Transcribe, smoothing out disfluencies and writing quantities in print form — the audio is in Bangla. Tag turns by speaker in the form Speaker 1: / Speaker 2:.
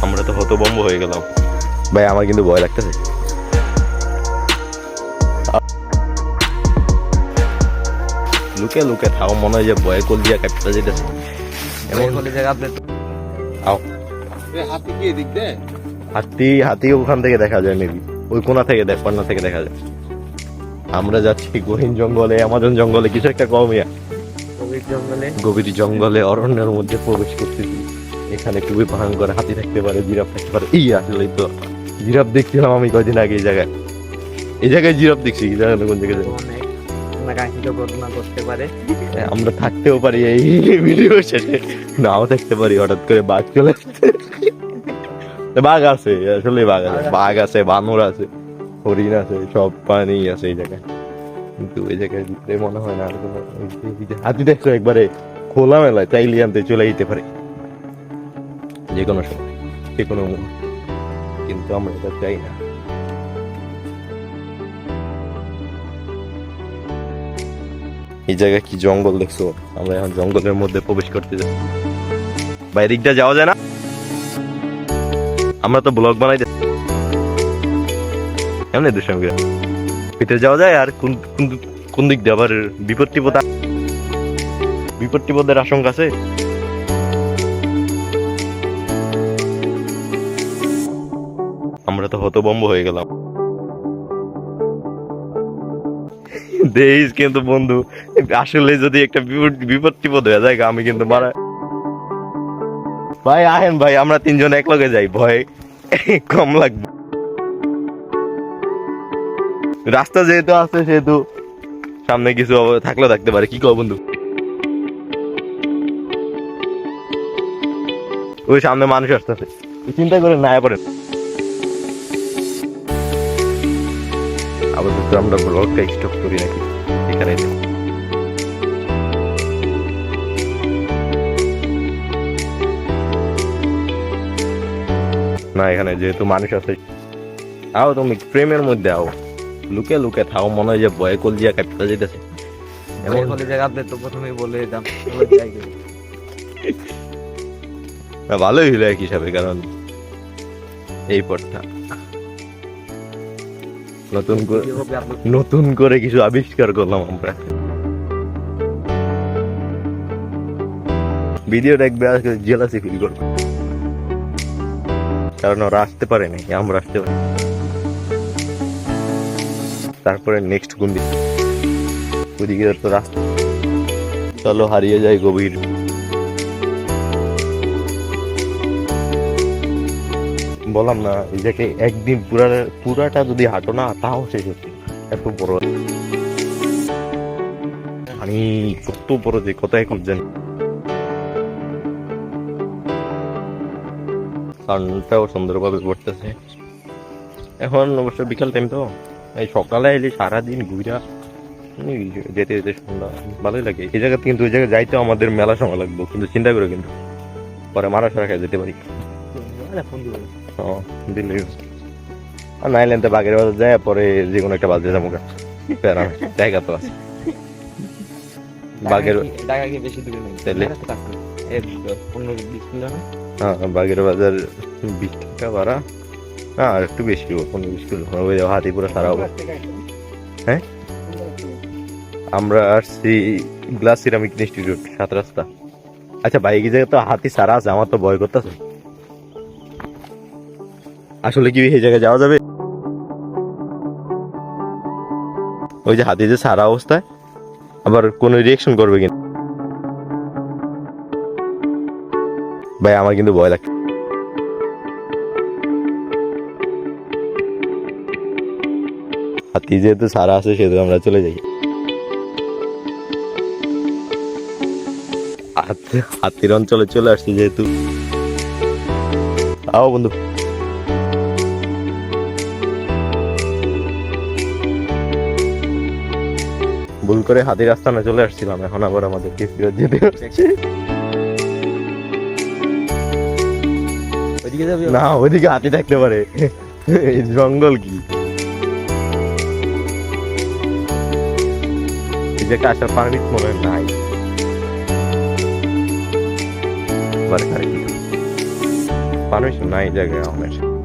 Speaker 1: আমরা তো হতভম্ব হয়ে গেলাম ভাই, আমার কিন্তু ভয় লাগতেছে। লুকে লুকে থাও, মনে হয় যে ভয়ে কলজিয়া কাটতে যেতেছে। হাতি ওখান থেকে দেখা যায়, মেবি ওই কোনা থেকে পান্না থেকে দেখা যায়। আমরা যাচ্ছি গহীন জঙ্গলে, আমাজন জঙ্গলে, কিছু একটা কমিয়া গভীর জঙ্গলে অরণ্যের মধ্যে প্রবেশ করতেছি। এখানে খুবই ভয়ঙ্কর হাতি থাকতে পারে, জিরাফ থাকতে পারে। এই আসলে তো জিরাফ দেখছিলাম আমি কয়দিন আগে এই জায়গায় জিরাফ দেখছি। কোন জায়গায়
Speaker 2: করতে পারে,
Speaker 1: আমরা থাকতেও পারি এই ভিডিও শেষে, নাও থাকতে পারি। হঠাৎ করে বাঘ চলে আসছে। বাঘ আছে, আসলে বাঘ আছে, বানর আছে, হরিণ আছে, সব প্রাণী আছে এই জায়গায়। কিন্তু এই জায়গায় ভিতরে মনে হয় না আর কোনো হাতি দেখছো একবারে খোলা মেলায় চাইলে আনতে চলে যেতে পারে যে কোনো সময়, যে কোনো মুহূর্তে। কিন্তু আমরা এটা চাই না। এই জায়গায় কি জঙ্গল দেখছো? আমরা এখন জঙ্গলের মধ্যে প্রবেশ করতে যাই। বাইরে দিকটা যাওয়া যায় না? আমরা তো ব্লগ বানাই এমনি দুষ্টামি করে ভিতরে যাওয়া যায়। আর কোন দিক দিয়ে আবার বিপত্তিপদের আশঙ্কা আছে। আমরা তো হতভম্ব হয়ে গেলাম। দেখিস কিন্তু বন্ধু, আসলে যদি একটা বিপত্তিপদ হয়ে যায় আমি কিন্তু মারা। ভাই আহেন ভাই, আমরা তিনজন এক লগে যাই, ভয় কম লাগবে। রাস্তা যেহেতু আছে সেহেতু সামনে কিছু থাকলেও থাকতে পারে। কি কও বন্ধু? ওই সামনে মানুষ আসতেছে, চিন্তা করে না পড়েন। আপাতত আমরা ব্লগটা স্টপ করি নাকি এখানে? না, এখানে যেহেতু মানুষ আছে, আও তুমি ফ্রেমের মধ্যে আও, লুকে লুকে থাও, মনে হয় যে ভয়ে কলজিয়া কাটতে যেতেছে। ভালোই হইলো এক হিসাবে, কারণ এই পথটা নতুন করে কিছু আবিষ্কার করলাম আমরা। ভিডিও দেখবে আজকে জেলাসি ফিল করবো, কারণ ওরা আসতে পারে না, আমরা আসতে পারি। তারপরে নেক্সট কোন দিকে? ওইদিকে তো রাস্তা, চলো হারিয়ে যায় গভীর। বললাম না, এই জায়গায় একদিন পুরাটা যদি হাঁটো না তাও শেষ হচ্ছে। এত বড় আমি কত বড় যে কত এখন জানি। সানটাও সুন্দরভাবে পড়তেছে। এখন অবশ্য বিকাল টাইম তো, এই সকালে এলে সারাদিন ঘুরা যেতে যেতে সন্ধ্যা ভালোই লাগে এই জায়গাতে। কিন্তু ওই জায়গায় যাইতেও আমাদের মেলা সময় লাগবে, কিন্তু চিন্তা করে কিন্তু পরে মারা সারা খেয়ে যেতে পারি। আর নাইলেন তো বাগের বাজার যায়, পরে যে কোনো একটা বাজারে যাবো। জায়গা তো আছে বাগের বাগের বাজার 20 টাকা ভাড়া, আর একটু বেশি 15-20 কিলো হাতি পুরো সারা হবে। হ্যাঁ, আমরা আসছি গ্লাস সিরামিক ইনস্টিটিউট, 7 রাস্তা। আচ্ছা ভাই, এই জায়গায় তো হাতি সারা আছে, আমার তো ভয় করতেছে। আসলে কি এই জায়গায় যাওয়া যাবে? ওই যে হাতি যে সারা অবস্থায় আবার কোন রিয়াকশন করবে কিনা ভাই, আমার কিন্তু ভয় লাগছে। হাতি যেহেতু সারা আছে সেহেতু আমরা চলে যাই। হাতির অঞ্চলে চলে আসছি যেহেতু। আও বন্ধু, ভুল করে হাতির রাস্তায় চলে আসছিলাম, এখন আবার আমাদেরকে ফিরত যেতে হচ্ছে। না, ওইদিকে হাতি থাকতে পারে, এই জঙ্গল কি যেটা আসার পারমিট মনে হয় নাই। মানুষ নাই জায়গায় আমাদের